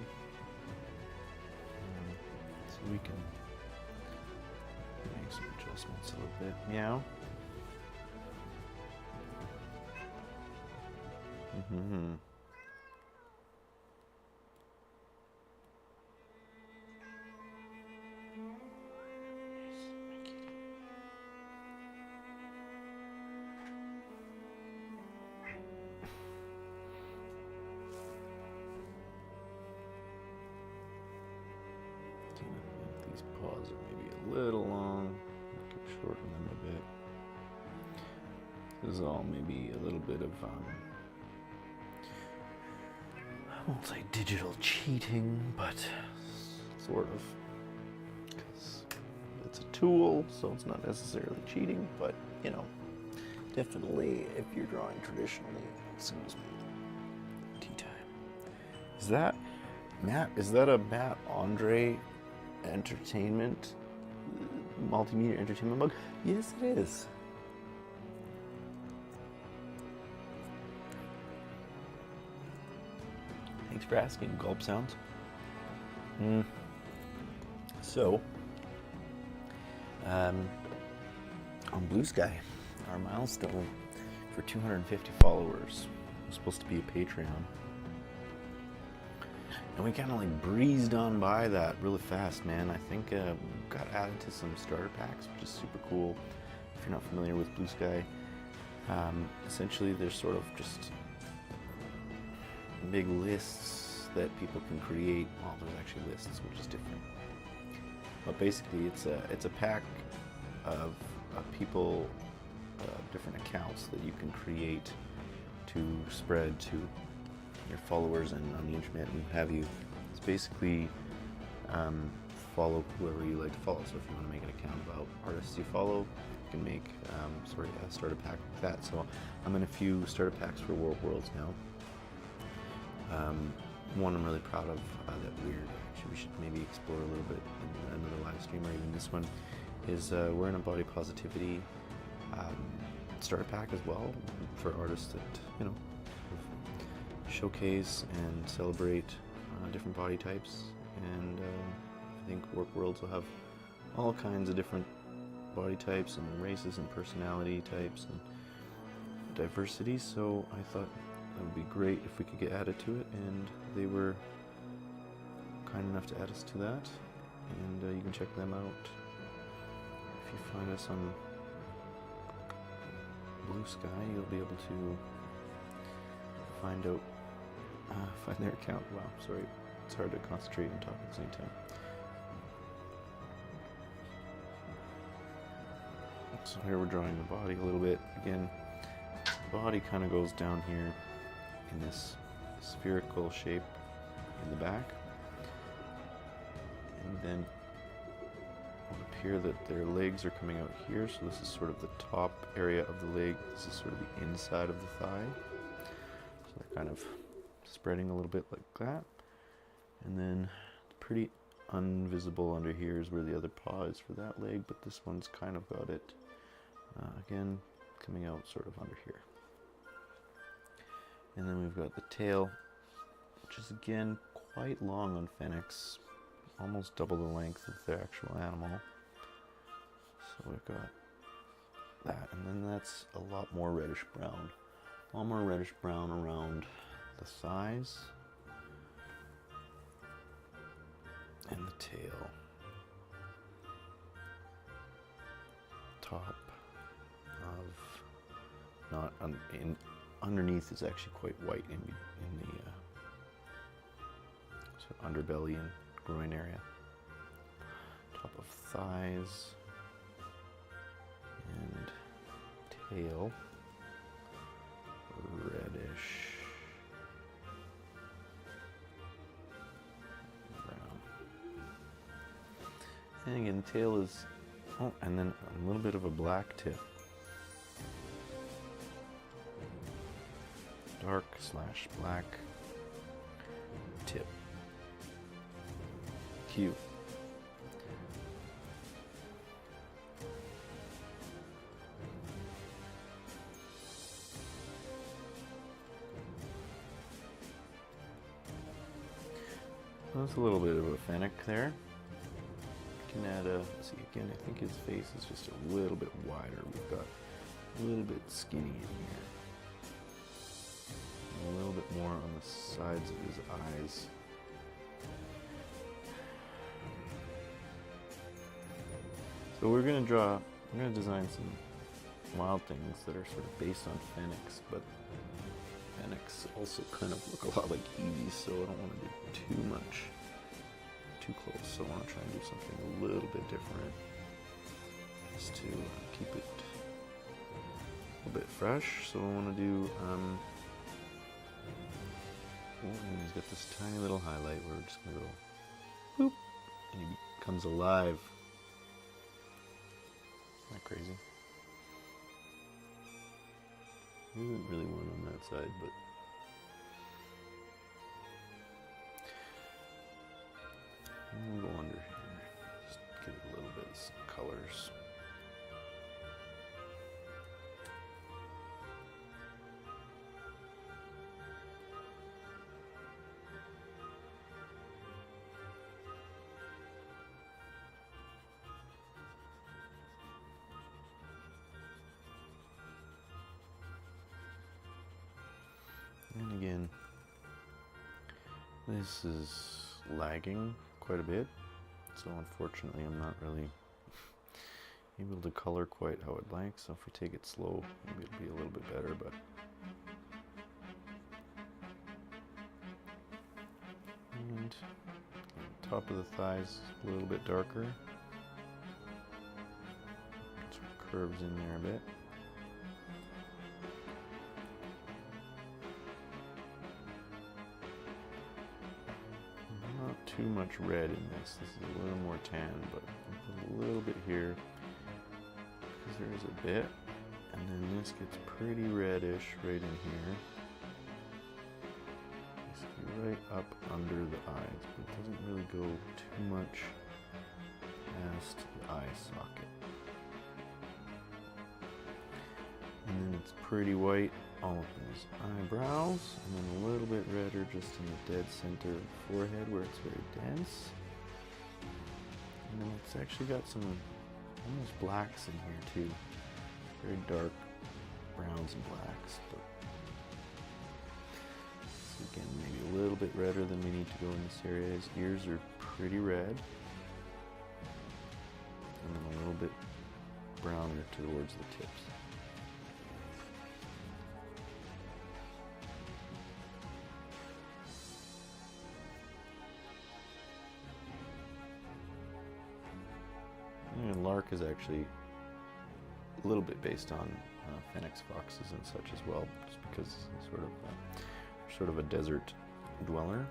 So we can make some adjustments a little bit. Meow. Mm-hmm. These paws are maybe a little long. I could shorten them a bit. This is all maybe a little bit of, I won't say digital cheating, but sort of. Because it's a tool, so it's not necessarily cheating, but, you know, definitely if you're drawing traditionally, excuse me, tea time. Is that, Matt, is that a Matt Andre entertainment, multimedia entertainment mug? Yes, it is. Thanks for asking. Gulp sounds. So, on Bluesky, our milestone for 250 followers was supposed to be a Patreon. And we kind of like breezed on by that really fast, man. I think got added to some starter packs, which is super cool. If you're not familiar with Bluesky, essentially there's sort of just big lists that people can create. Well, there's actually lists, which is different. But basically, it's a pack of people, different accounts that you can create to spread to your followers and on the internet and what have you. It's basically follow whoever you like to follow. So if you want to make an account about artists you follow, you can make a starter pack with that. So I'm in a few starter packs for Warped Worlds now. One I'm really proud of that we should maybe explore a little bit in another live stream or even this one is we're in a body positivity starter pack as well for artists that, you know, showcase and celebrate different body types, and I think Warped Worlds will have all kinds of different body types and races and personality types and diversity, so I thought that would be great if we could get added to it, and they were kind enough to add us to that, and you can check them out if you find us on Bluesky. You'll be able to find out find their account. Wow, sorry, it's hard to concentrate and talk at the same time. So here we're drawing the body a little bit. Again, the body kind of goes down here in this spherical shape in the back, and then it would appear that their legs are coming out here, so this is sort of the top area of the leg, this is sort of the inside of the thigh, so they're kind of spreading a little bit like that, and then pretty invisible under here is where the other paw is for that leg, but this one's kind of got it, again, coming out sort of under here. And then we've got the tail, which is again quite long on Fenix, almost double the length of the actual animal. So we've got that, and then that's a lot more reddish brown. A lot more reddish brown around the thighs and the tail. Top of, not underneath is actually quite white in the sort of underbelly and groin area. Top of thighs and tail, reddish brown. And again, the tail is, oh, and then a little bit of a black tip. Dark / black tip. Cute. That's a little bit of a fennec there. You can add a, see again, I think his face is just a little bit wider. We've got a little bit skinny in here. A little bit more on the sides of his eyes. So we're going to design some wild things that are sort of based on Fenix, but Fenix also kind of look a lot like Eevee, so I don't want to do too much, too close. So I want to try and do something a little bit different, just to keep it a little bit fresh. So I want to do, and he's got this tiny little highlight where we're just going to go boop, and he becomes alive. Isn't that crazy? There isn't really one on that side, but we'll go under here. Just give it a little bit of some colors. And again, this is lagging quite a bit, so unfortunately I'm not really able to color quite how I'd like, so if we take it slow, maybe it'll be a little bit better, but and top of the thighs a little bit darker, some curves in there a bit. Too much red in this. This is a little more tan, but a little bit here because there's a bit, and then this gets pretty reddish right in here, basically right up under the eyes, but it doesn't really go too much past the eye socket. And then it's pretty white all up in his eyebrows, and then a little bit redder just in the dead center of the forehead where it's very dense. And then it's actually got some almost blacks in here too. Very dark browns and blacks. But so again, maybe a little bit redder than we need to go in this area. His ears are pretty red. And then a little bit browner towards the tips. And Lark is actually a little bit based on Fenix foxes and such as well, just because he's sort of a desert dweller.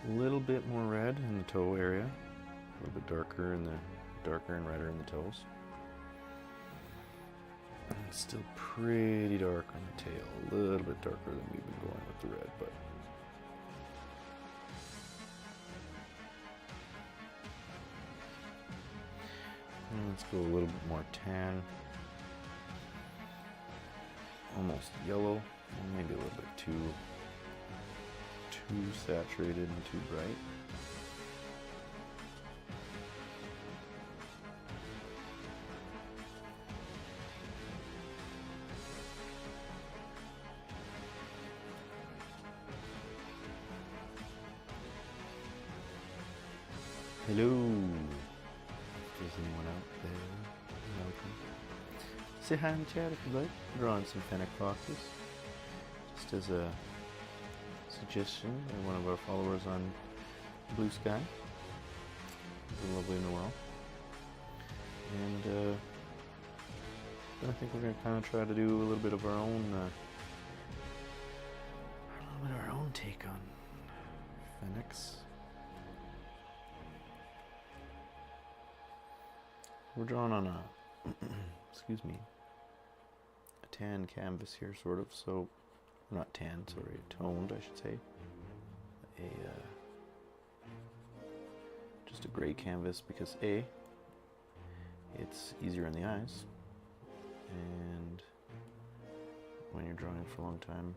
A little bit more red in the toe area, a little bit darker and redder in the toes. And it's still pretty dark on the tail, a little bit darker than we've been going with the red, but Let's go a little bit more tan. Almost yellow. Maybe a little bit too saturated and too bright. Hello. If there's anyone out there, welcome. Say hi in the chat if you'd like. I'm drawing some fennec foxes. Just as a suggestion by one of our followers on Bluesky. They're lovely in the world. And I think we're going to kind of try to do a little bit of our own take on fennecs. We're drawing on a excuse me, a tan canvas here, sort of. So not tan, sorry, toned, I should say. Just a gray canvas because A, it's easier on the eyes, and when you're drawing for a long time,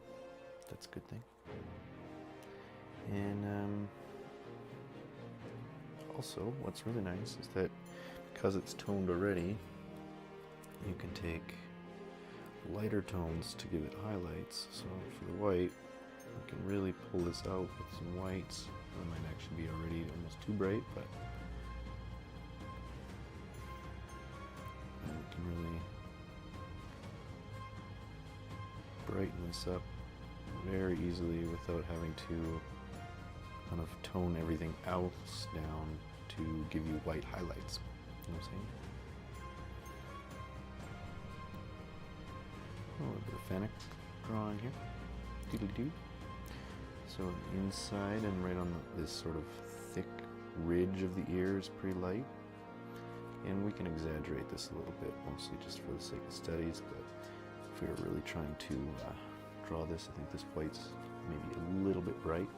that's a good thing. And also, what's really nice is that because it's toned already, you can take lighter tones to give it highlights. So for the white, you can really pull this out with some whites. It might actually be already almost too bright, but you can really brighten this up very easily without having to kind of tone everything else down to give you white highlights. You know what I'm saying? A little bit of fennec drawing here. Doodly-doo. So inside and right on this sort of thick ridge of the ear is pretty light. And we can exaggerate this a little bit, mostly just for the sake of studies, but if we were really trying to draw this, I think this white's maybe a little bit bright.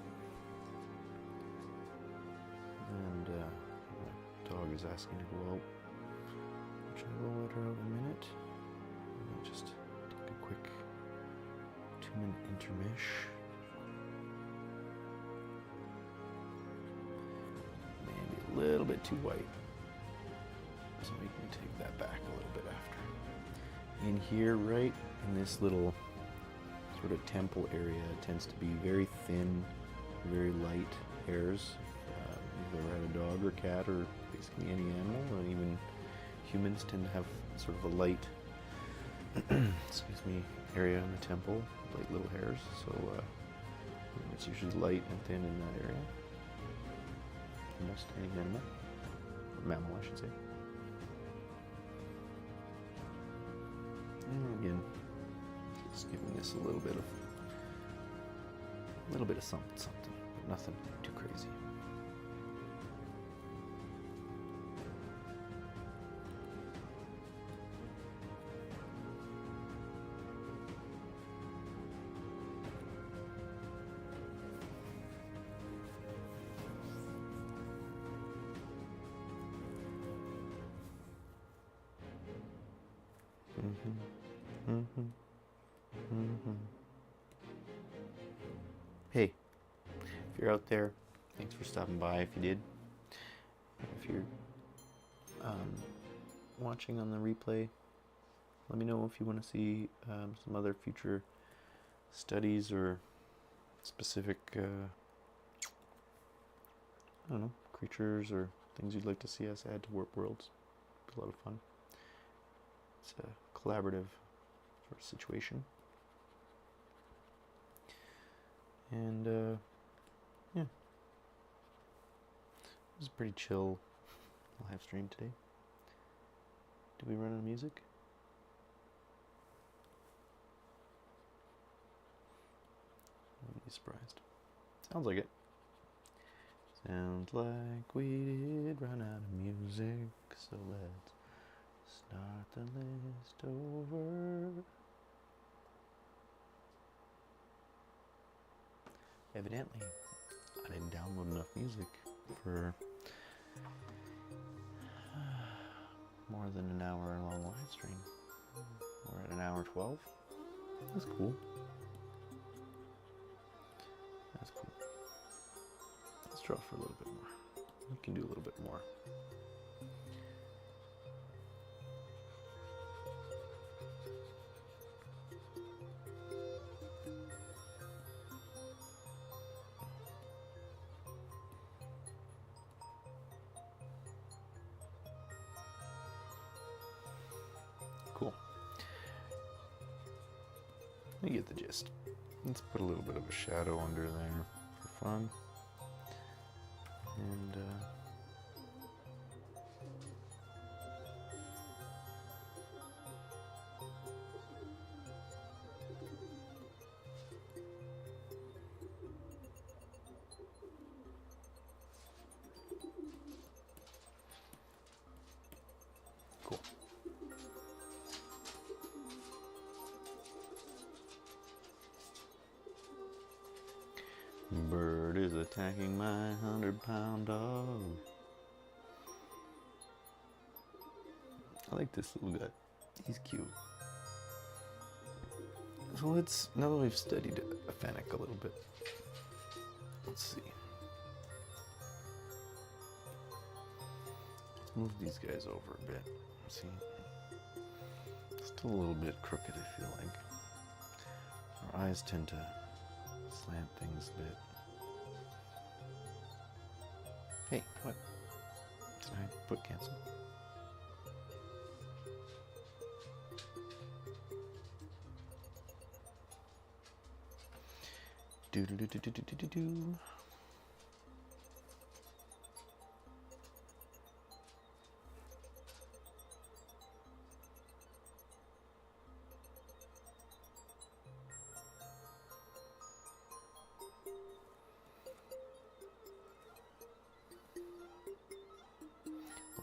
And my dog is asking to go out, which I will let her out in a minute. I'll just take a quick 2-minute intermish. Maybe a little bit too white, so we can take that back a little bit after. In here, right in this little sort of temple area, it tends to be very thin, very light hairs. If you've ever had a dog or cat or basically any animal, or even humans, tend to have sort of a light excuse me, area in the temple, light little hairs. So it's usually light and thin in that area. Almost any animal, or mammal, I should say. And again, just giving this a little bit of something, but nothing too crazy. Hey, if you're out there, thanks for stopping by. If you did, if you're watching on the replay, let me know if you want to see some other future studies or specific I don't know, creatures or things you'd like to see us add to Warped Worlds. It's a lot of fun. It's a collaborative sort of situation. And yeah, it was a pretty chill live stream today. Did we run out of music? I wouldn't be surprised. Sounds like it. Sounds like we did run out of music, so let's start the list over. Evidently, I didn't download enough music for more than an hour long live stream. We're at an hour 12. That's cool. That's cool. Let's draw for a little bit more. We can do a little bit more. Cool. You get the gist. Let's put a little bit of a shadow under there for fun. And cool. Bird is attacking my 100-pound dog. I like this little guy. He's cute. So let's, now that we've studied a Fennec a little bit, let's see. Let's move these guys over a bit. See, still a little bit crooked, I feel like. Our eyes tend to slant things a bit. Hey, what? Did I put cancel? Do do do do do do do do.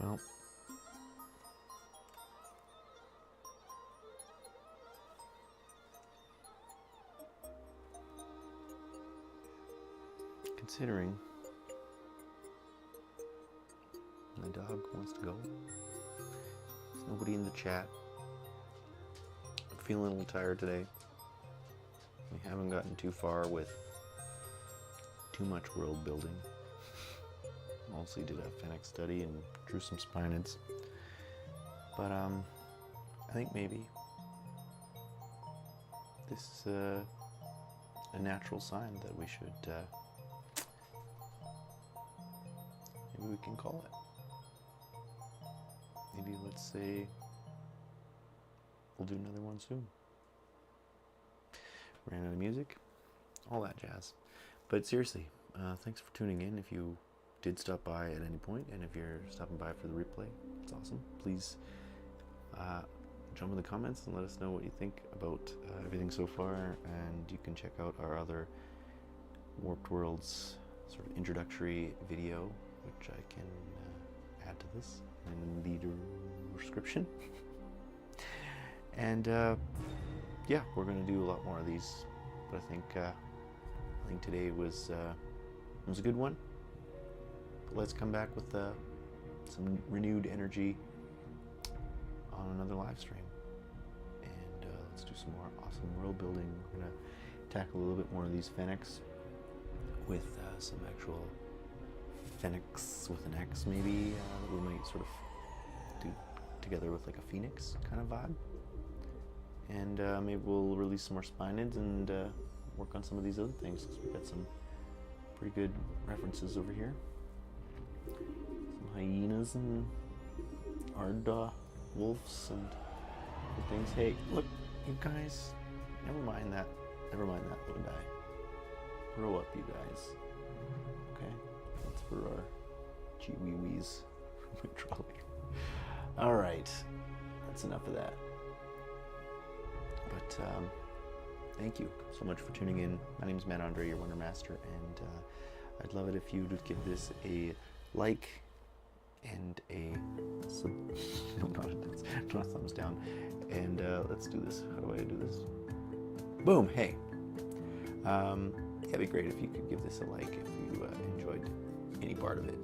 Well, considering my dog wants to go, there's nobody in the chat. I'm feeling a little tired today. We haven't gotten too far with too much world building. Mostly did a Fennec study and drew some spinids. But I think maybe this is a natural sign that we should, maybe we can call it. Maybe let's say we'll do another one soon. Ran out of music, all that jazz. But seriously, thanks for tuning in. If you did stop by at any point, and if you're stopping by for the replay, it's awesome. Please jump in the comments and let us know what you think about everything so far, and you can check out our other Warped Worlds sort of introductory video, which I can add to this in the description. And yeah, we're going to do a lot more of these, but I think today was a good one. Let's come back with some renewed energy on another live stream, and let's do some more awesome world building. We're gonna tackle a little bit more of these Fennecs with some actual Fennecs with an X, maybe that we might sort of do together with like a Phoenix kind of vibe. And maybe we'll release some more spinids and work on some of these other things, because we've got some pretty good references over here. Some hyenas and Ard wolves and other things. Hey, look, you guys, never mind that little guy. Grow up, you guys. Okay? That's for our chihuahuas from the trolley. Alright, that's enough of that. But thank you so much for tuning in. My name is Matt Andre, your Wonder Master, and I'd love it if you would give this a like and a not a thumbs down. And let's do this. How do I do this? Boom! Hey, it'd be great if you could give this a like if you enjoyed any part of it.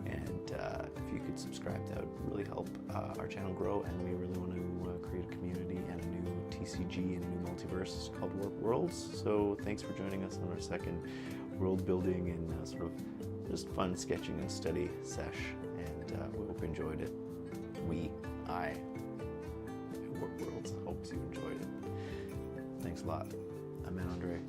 And And if you could subscribe, that would really help our channel grow, and we really want to create a community and a new TCG and a new multiverse called Warped Worlds. So thanks for joining us on our second world building and sort of just fun sketching and study sesh, and we hope you enjoyed it. I Warped Worlds hopes you enjoyed it. Thanks a lot. I'm Andre.